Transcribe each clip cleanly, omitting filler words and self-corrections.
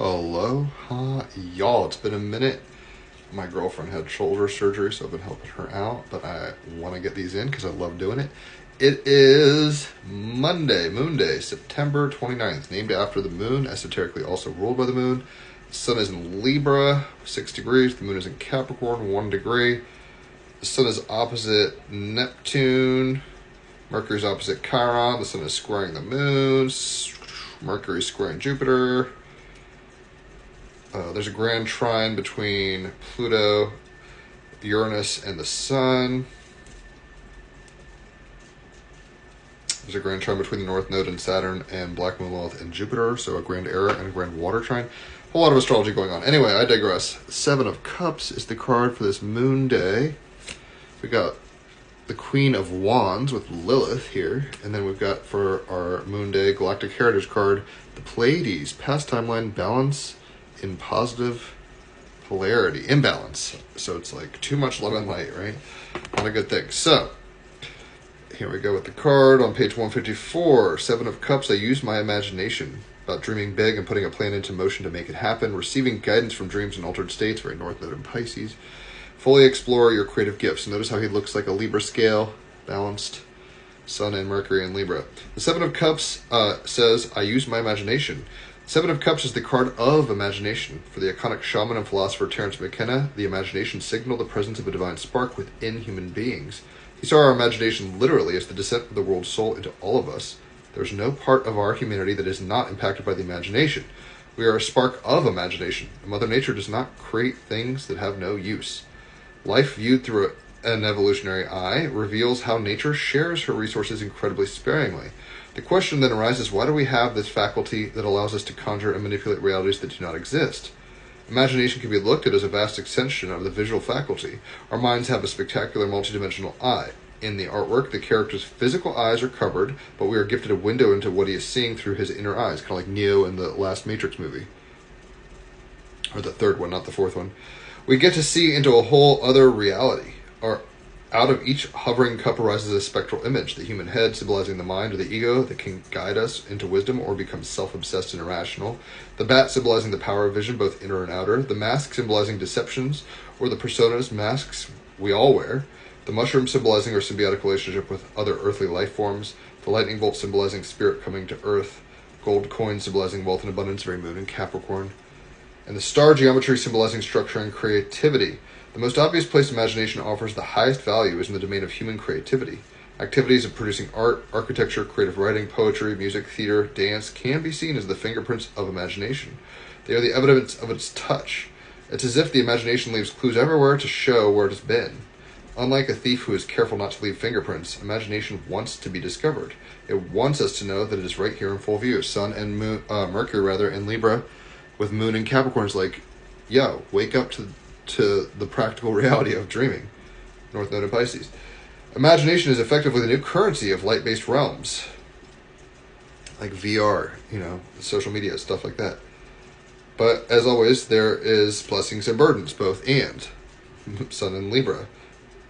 Aloha, y'all. It's been a minute. My girlfriend had shoulder surgery, so I've been helping her out, but I want to get these in because I love doing it. It is Monday, Moon Day, September 29th, named after the moon, esoterically also ruled by the moon. The sun is in Libra, 6 degrees. The moon is in Capricorn, 1 degree. The sun is opposite Neptune. Mercury's opposite Chiron. The sun is squaring the moon. Mercury's squaring Jupiter. There's a grand trine between Pluto, Uranus, and the sun. There's a grand trine between the North Node and Saturn and Black Moon Lilith and Jupiter, so a grand era and a grand water trine. A whole lot of astrology going on. Anyway, I digress. Seven of Cups is the card for this moon day. We got the Queen of Wands with Lilith here, and then we've got for our moon day Galactic Heritage card, the Pleiades, past timeline, balance in positive polarity, imbalance. So it's like too much love and light, right? Not a good thing. So here we go with the card on page 154. Seven of Cups. I use my imagination about dreaming big and putting a plan into motion to make it happen. Receiving guidance from dreams and altered states. Very North Node in Pisces. Fully explore your creative gifts. Notice how he looks like a Libra scale, balanced. Sun and Mercury in Libra. The Seven of Cups says, I use my imagination. Seven of Cups is the card of imagination. For the iconic shaman and philosopher Terence McKenna, the imagination signaled the presence of a divine spark within human beings. He saw our imagination literally as the descent of the world's soul into all of us. There is no part of our humanity that is not impacted by the imagination. We are a spark of imagination. Mother Nature does not create things that have no use. Life viewed through an evolutionary eye reveals how nature shares her resources incredibly sparingly. The question then arises, why do we have this faculty that allows us to conjure and manipulate realities that do not exist? Imagination can be looked at as a vast extension of the visual faculty. Our minds have a spectacular multidimensional eye. In the artwork, the character's physical eyes are covered, but we are gifted a window into what he is seeing through his inner eyes, kind of like Neo in the last Matrix movie. Or the third one, not the fourth one. We get to see into a whole other reality. Out of each hovering cup arises a spectral image, the human head symbolizing the mind or the ego that can guide us into wisdom or become self-obsessed and irrational, the bat symbolizing the power of vision, both inner and outer, the mask symbolizing deceptions or the personas, masks we all wear, the mushroom symbolizing our symbiotic relationship with other earthly life forms, the lightning bolt symbolizing spirit coming to earth, gold coin symbolizing wealth and abundance, very moon in Capricorn, and the star geometry symbolizing structure and creativity. The most obvious place imagination offers the highest value is in the domain of human creativity. Activities of producing art, architecture, creative writing, poetry, music, theater, dance can be seen as the fingerprints of imagination. They are the evidence of its touch. It's as if the imagination leaves clues everywhere to show where it has been. Unlike a thief who is careful not to leave fingerprints, imagination wants to be discovered. It wants us to know that it is right here in full view. Sun and Mercury in Libra, with moon in Capricorn is like, yo, wake up to the practical reality of dreaming. North Node in Pisces. Imagination is effectively the new currency of light-based realms. Like VR, social media, stuff like that. But as always, there is blessings and burdens, both and. Sun in Libra,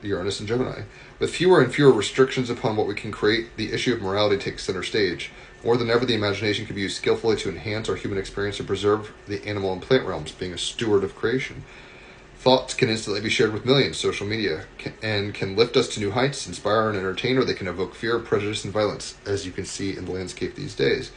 Uranus and Gemini. With fewer and fewer restrictions upon what we can create, the issue of morality takes center stage. More than ever, the imagination can be used skillfully to enhance our human experience and preserve the animal and plant realms, being a steward of creation. Thoughts can instantly be shared with millions. Social media can lift us to new heights, inspire and entertain, or they can evoke fear, prejudice, and violence, as you can see in the landscape these days.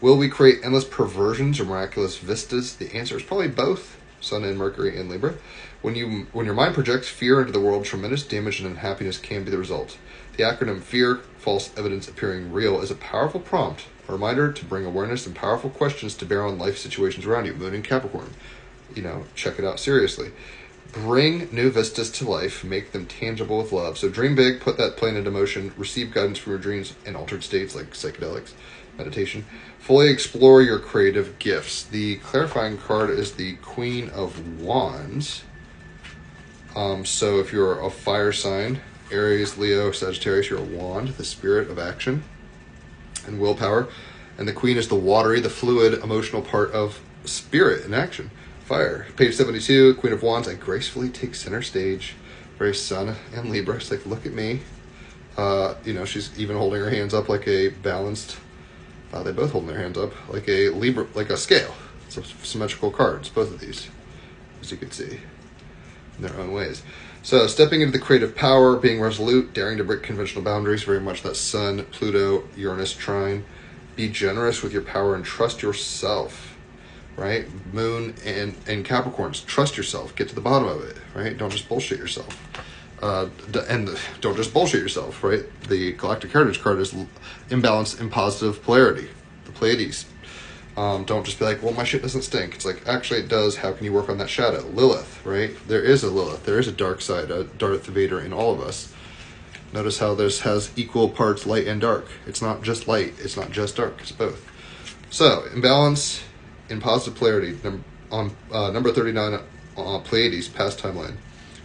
Will we create endless perversions or miraculous vistas? The answer is probably both. Sun and Mercury in Libra. When your mind projects fear into the world, tremendous damage and unhappiness can be the result. The acronym FEAR, false evidence appearing real, is a powerful prompt, a reminder to bring awareness and powerful questions to bear on life situations around you. Moon in Capricorn. Check it out seriously. Bring new vistas to life, make them tangible with love. So dream big, put that plan into motion, receive guidance from your dreams in altered states like psychedelics, meditation. Fully explore your creative gifts. The clarifying card is the Queen of Wands. So if you're a fire sign, Aries, Leo, Sagittarius, you're a wand, the spirit of action and willpower. And the Queen is the watery, the fluid, emotional part of spirit and action. Fire. Page 72, Queen of Wands, I gracefully take center stage. Very Sun and Libra. It's like, look at me. She's even holding her hands up like a balanced, they both holding their hands up like a Libra, like a scale. symmetrical cards, both of these, as you can see, in their own ways. So, stepping into the creative power, being resolute, daring to break conventional boundaries, very much that Sun, Pluto, Uranus trine. Be generous with your power and trust yourself, right? Moon and Capricorns, trust yourself. Get to the bottom of it, right? Don't just bullshit yourself. Don't just bullshit yourself, right? The Galactic Heritage card is imbalance in positive polarity, the Pleiades. Don't just be like, well, my shit doesn't stink. It's like, actually it does. How can you work on that shadow? Lilith, right? There is a Lilith. There is a dark side, a Darth Vader in all of us. Notice how this has equal parts light and dark. It's not just light. It's not just dark. It's both. So, imbalance in positive polarity. Number 39, Pleiades, past timeline,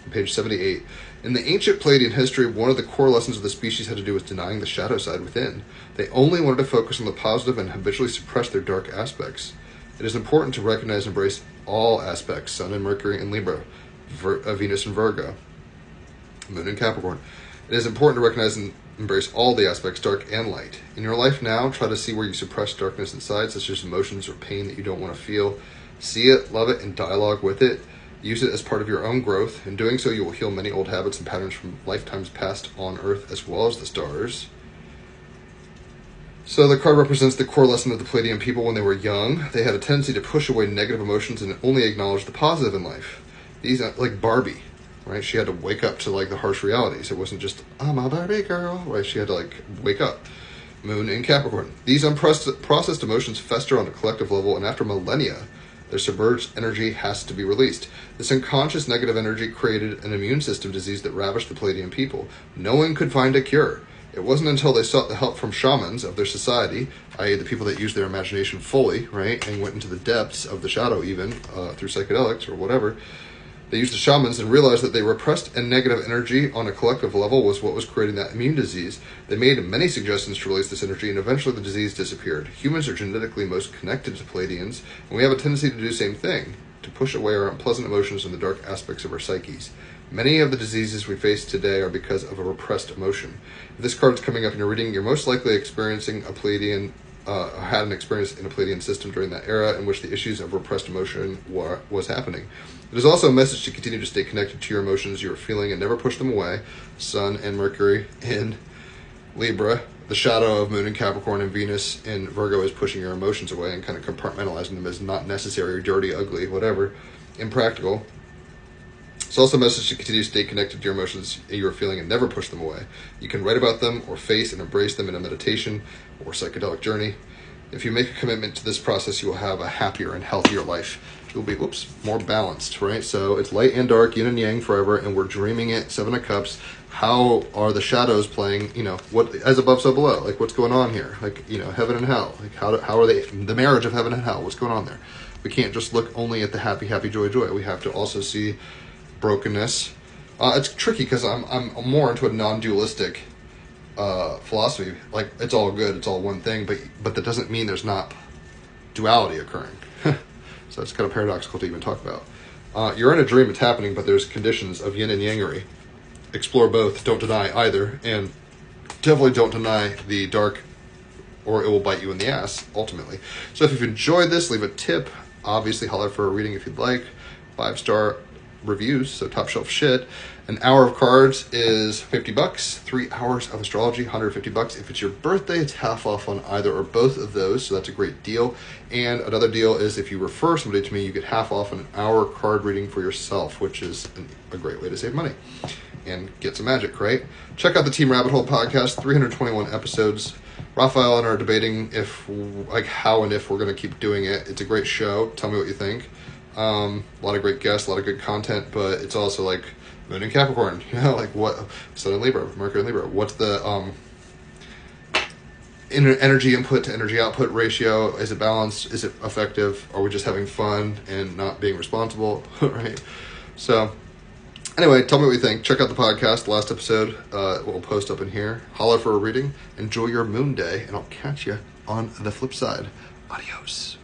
on page 78. In the ancient Pleiadian history, one of the core lessons of the species had to do with denying the shadow side within. They only wanted to focus on the positive and habitually suppress their dark aspects. It is important to recognize and embrace all aspects, Sun and Mercury and Libra, Venus and Virgo, Moon and Capricorn. It is important to recognize and embrace all the aspects, dark and light. In your life now, try to see where you suppress darkness inside, such as emotions or pain that you don't want to feel. See it, love it, and dialogue with it. Use it as part of your own growth. In doing so, you will heal many old habits and patterns from lifetimes past on Earth as well as the stars. So the card represents the core lesson of the Pleiadian people when they were young. They had a tendency to push away negative emotions and only acknowledge the positive in life. These, like Barbie, right? She had to wake up to like the harsh realities. It wasn't just, I'm a Barbie girl, right? She had to like wake up. Moon in Capricorn. These unprocessed emotions fester on a collective level, and after millennia, their submerged energy has to be released. This unconscious negative energy created an immune system disease that ravished the Pleiadian people. No one could find a cure. It wasn't until they sought the help from shamans of their society, i.e. the people that used their imagination fully, right, and went into the depths of the shadow even, through psychedelics or whatever. They used the shamans and realized that they repressed and negative energy on a collective level was what was creating that immune disease. They made many suggestions to release this energy, and eventually the disease disappeared. Humans are genetically most connected to Pleiadians, and we have a tendency to do the same thing, to push away our unpleasant emotions and the dark aspects of our psyches. Many of the diseases we face today are because of a repressed emotion. If this card's coming up in your reading, you're most likely experiencing a Pleiadian, had an experience in a Pleiadian system during that era in which the issues of repressed emotion was happening. It is also a message to continue to stay connected to your emotions you are feeling and never push them away. Sun and Mercury in Libra. The shadow of Moon in Capricorn and Venus in Virgo is pushing your emotions away and kind of compartmentalizing them as not necessary, dirty, ugly, whatever, impractical. It's also a message to continue to stay connected to your emotions you are feeling and never push them away. You can write about them or face and embrace them in a meditation or psychedelic journey. If you make a commitment to this process, you will have a happier and healthier life. You'll be, more balanced, right? So it's light and dark, yin and yang forever, and we're dreaming it. Seven of Cups. How are the shadows playing, what, as above, so below? Like, what's going on here? Like, heaven and hell. Like, how are they, the marriage of heaven and hell? What's going on there? We can't just look only at the happy, happy, joy, joy. We have to also see brokenness. It's tricky because I'm more into a non-dualistic philosophy. Like, it's all good, it's all one thing, but that doesn't mean there's not duality occurring. So it's kind of paradoxical to even talk about. You're in a dream, it's happening, but there's conditions of yin and yangery. Explore both, don't deny either, and definitely don't deny the dark, or it will bite you in the ass, ultimately. So if you've enjoyed this, leave a tip. Obviously, holler for a reading if you'd like. 5-star reviews, so top shelf shit. An hour of cards is $50. 3 hours of astrology, $150. If it's your birthday, it's half off on either or both of those, so that's a great deal. And another deal is if you refer somebody to me, you get half off on an hour card reading for yourself, which is a great way to save money and get some magic, right? Check out the Team Rabbit Hole podcast, 321 episodes. Raphael and I are debating how and if we're going to keep doing it. It's a great show. Tell me what you think. A lot of great guests, a lot of good content, but it's also like Moon in Capricorn, what Sun in Libra, Mercury in Libra. What's the energy input to energy output ratio? Is it balanced? Is it effective? Are we just having fun and not being responsible? Right? So anyway, tell me what you think. Check out the podcast, the last episode. We'll post up in here. Holler for a reading. Enjoy your moon day, and I'll catch you on the flip side. Adios.